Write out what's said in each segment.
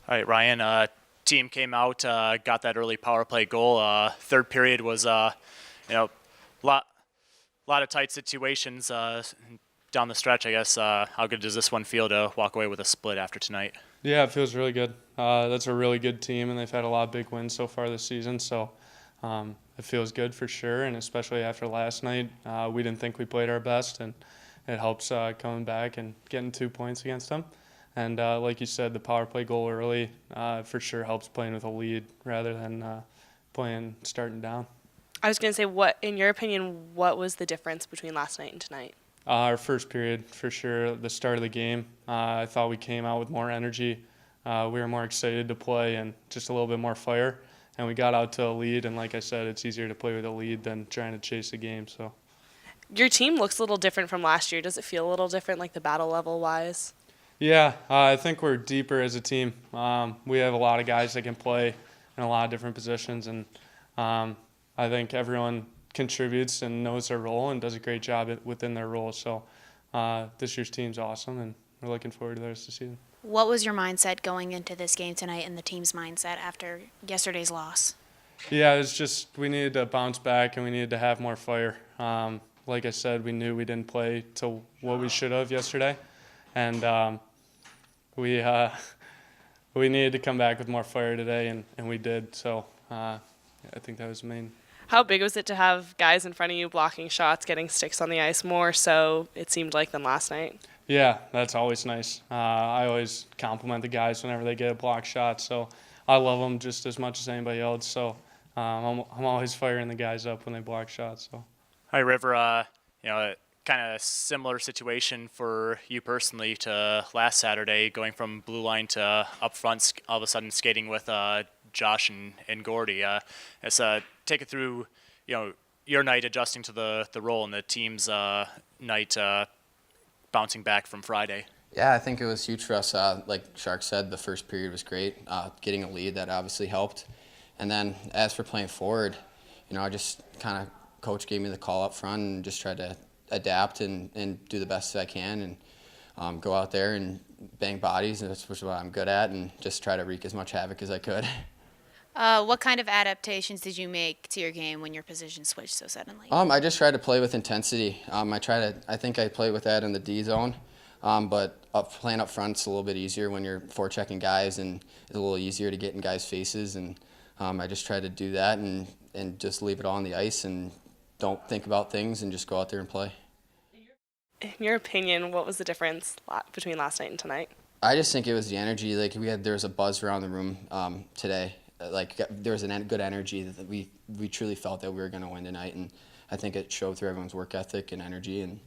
All right, Ryan. Team came out, got that early power play goal. Third period was, lot lot of tight situations down the stretch. I guess. How good does this one feel to walk away with a split after tonight? Yeah, it feels really good. That's a really good team, and they've had a lot of big wins so far this season. So it feels good for sure, and especially after last night, we didn't think we played our best, and it helps coming back and getting 2 points against them. And like you said, the power play goal early for sure helps playing with a lead rather than playing starting down. I was going to say, in your opinion, what was the difference between last night and tonight? Our first period, for sure, the start of the game, I thought we came out with more energy. We were more excited to play and just a little bit more fire. And we got out to a lead, and like I said, it's easier to play with a lead than trying to chase a game. So, Your team looks a little different from last year. Does it feel a little different, like the battle level wise? yeah, I think we're deeper as a team. We have a lot of guys that can play in a lot of different positions, and I think everyone contributes and knows their role and does a great job within their role. So this year's team's awesome, and we're looking forward to the rest of the season. What was your mindset going into this game tonight and the team's mindset after yesterday's loss? Yeah, it's just we needed to bounce back and we needed to have more fire. Like I said, we knew we didn't play to what we should have yesterday, and we needed to come back with more fire today, and we did. So I think that was the main. How big was it to have guys in front of you blocking shots, getting sticks on the ice more so it seemed like than last night? Yeah, that's always nice. I always compliment the guys whenever they get a block shot, so I love them just as much as anybody else. So I'm always firing the guys up when they block shots. So. Hi, River. Kind of similar situation for you personally to last Saturday, going from blue line to up front, all of a sudden skating with Josh and Gordy. Take it through, your night adjusting to the role and the team's night bouncing back from Friday. Yeah, I think it was huge for us. Like Shark said, the first period was great. Getting a lead, that obviously helped. And then as for playing forward, I just kind of, coach gave me the call up front and just tried to adapt and do the best I can and go out there and bang bodies, and that's what I'm good at, and just try to wreak as much havoc as I could. What kind of adaptations did you make to your game when your position switched so suddenly? I just try to play with intensity. I think I play with that in the D zone, but playing up front's a little bit easier when you're forechecking guys, and it's a little easier to get in guys' faces. And I just try to do that and just leave it all on the ice and don't think about things and just go out there and play. In your opinion, what was the difference between last night and tonight? I just think it was the energy. Like there was a buzz around the room today. There was a good energy that we truly felt that we were going to win tonight, and I think it showed through everyone's work ethic and energy, and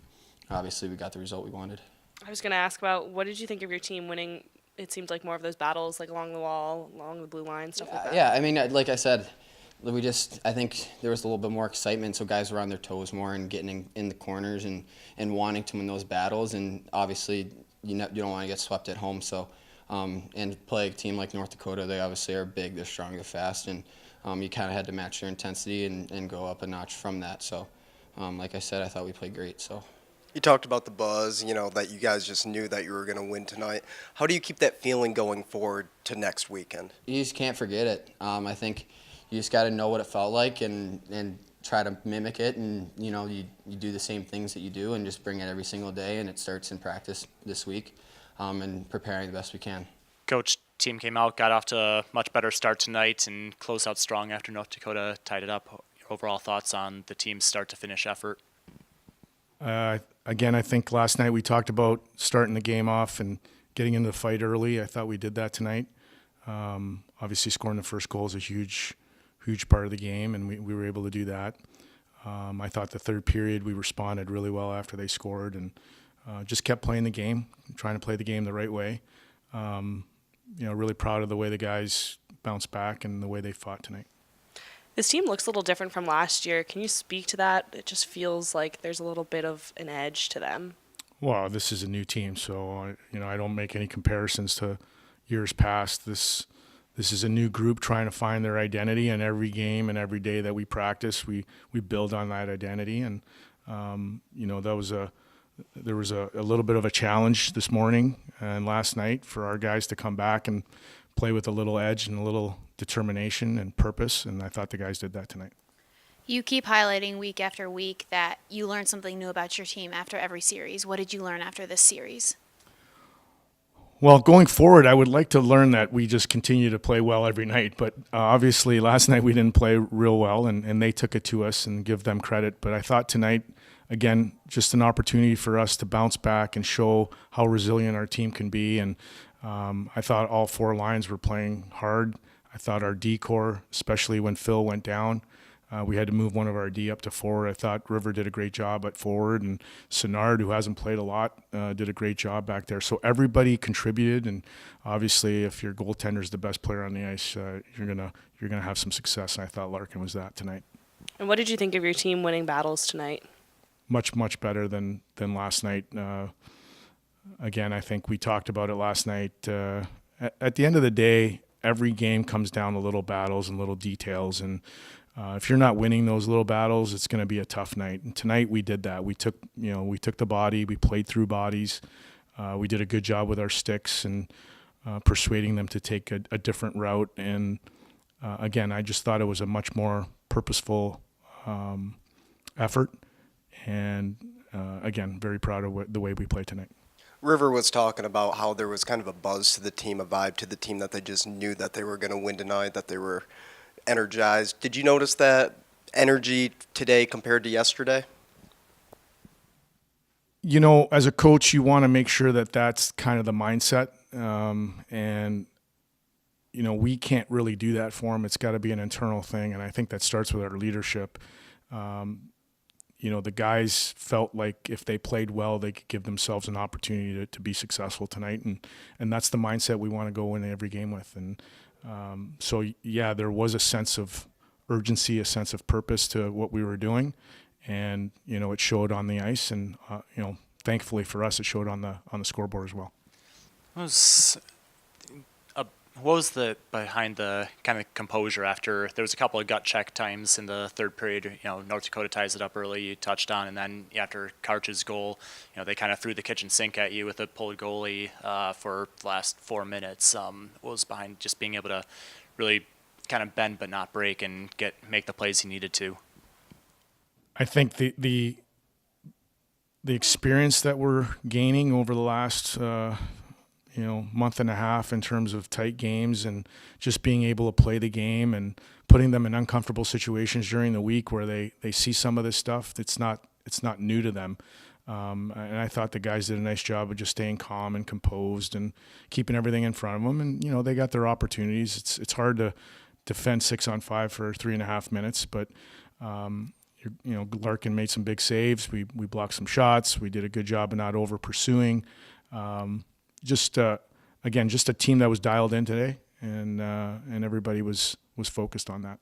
obviously we got the result we wanted. I was going to ask about what did you think of your team winning? It seemed like more of those battles, like along the wall, along the blue line, stuff like that. Yeah, I mean, like I said, I think there was a little bit more excitement, so guys were on their toes more and getting in the corners and wanting to win those battles, and obviously you don't want to get swept at home, so. And play a team like North Dakota, they obviously are big, they're strong, they're fast, and you kind of had to match their intensity and go up a notch from that. So, like I said, I thought we played great. So. You talked about the buzz, that you guys just knew that you were going to win tonight. How do you keep that feeling going forward to next weekend? You just can't forget it. I think you just got to know what it felt like and try to mimic it, and you do the same things that you do and just bring it every single day, and it starts in practice this week. And preparing the best we can. Coach, team came out, got off to a much better start tonight and closed out strong after North Dakota tied it up. Your overall thoughts on the team's start-to-finish effort? Again, I think last night we talked about starting the game off and getting into the fight early. I thought we did that tonight. Obviously, scoring the first goal is a huge part of the game, and we were able to do that. I thought the third period we responded really well after they scored and just kept playing the game, trying to play the game the right way. Really proud of the way the guys bounced back and the way they fought tonight. This team looks a little different from last year. Can you speak to that? It just feels like there's a little bit of an edge to them. Well, this is a new team, so I don't make any comparisons to years past. This is a new group trying to find their identity, and every game and every day that we practice, we build on that identity. And there was a little bit of a challenge this morning and last night for our guys to come back and play with a little edge and a little determination and purpose, and I thought the guys did that tonight. You keep highlighting week after week that you learned something new about your team after every series. What did you learn after this series? Well, going forward, I would like to learn that we just continue to play well every night. But obviously, last night we didn't play real well, and they took it to us, and give them credit. But I thought tonight, again, just an opportunity for us to bounce back and show how resilient our team can be. And I thought all 4 lines were playing hard. I thought our D core, especially when Phil went down, we had to move one of our D up to forward. I thought River did a great job at forward, and Senard, who hasn't played a lot, did a great job back there. So everybody contributed, and obviously, if your goaltender is the best player on the ice, you're gonna have some success. And I thought Larkin was that tonight. And what did you think of your team winning battles tonight? Much better than last night. Again, I think we talked about it last night. At the end of the day, every game comes down to little battles and little details, and if you're not winning those little battles, it's going to be a tough night. And tonight we did that. We took the body. We played through bodies. We did a good job with our sticks and persuading them to take a different route. And again, I just thought it was a much more purposeful effort. And again, very proud of the way we played tonight. River was talking about how there was kind of a buzz to the team, a vibe to the team, that they just knew that they were going to win tonight, that they were energized. Did you notice that energy today compared to yesterday? As a coach, you want to make sure that that's kind of the mindset. And we can't really do that for them. It's got to be an internal thing. And I think that starts with our leadership. The guys felt like if they played well, they could give themselves an opportunity to be successful tonight. And that's the mindset we want to go into every game with. And so, there was a sense of urgency, a sense of purpose to what we were doing. And, it showed on the ice. And, thankfully for us, it showed on the scoreboard as well. What was the behind the kind of composure after there was a couple of gut check times in the third period? North Dakota ties it up early, you touched on, and then after Karch's goal, they kind of threw the kitchen sink at you with a pulled goalie for the last 4 minutes. What was behind just being able to really kind of bend but not break and make the plays he needed to? I think the experience that we're gaining over the last month and a half in terms of tight games and just being able to play the game and putting them in uncomfortable situations during the week where they see some of this stuff. It's not new to them. And I thought the guys did a nice job of just staying calm and composed and keeping everything in front of them. And, they got their opportunities. It's hard to defend 6-on-5 for 3.5 minutes, but, Larkin made some big saves. We blocked some shots. We did a good job of not over pursuing. Just a team that was dialed in today, and everybody was focused on that.